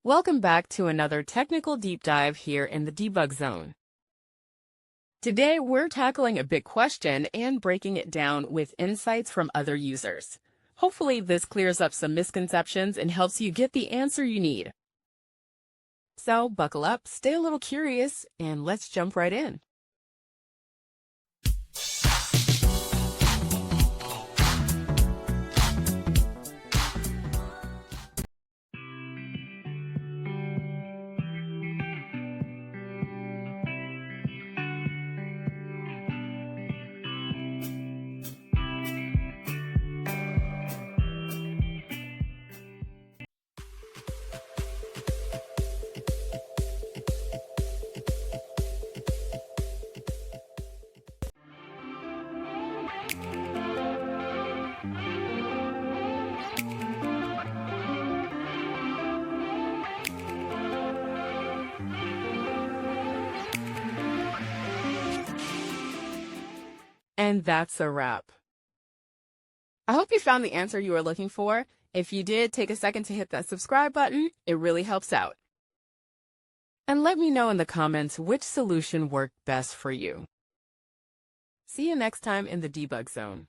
Welcome back to another technical deep dive here in the debug zone. Today, we're tackling a big question and breaking it down with insights from other users. Hopefully, this clears up some misconceptions and helps you get the answer you need. So, buckle up, stay a little curious, and let's jump right in. And that's a wrap. I hope you found the answer you were looking for. If you did, take a second to hit that subscribe button. It really helps out. And let me know in the comments which solution worked best for you. See you next time in the debug zone.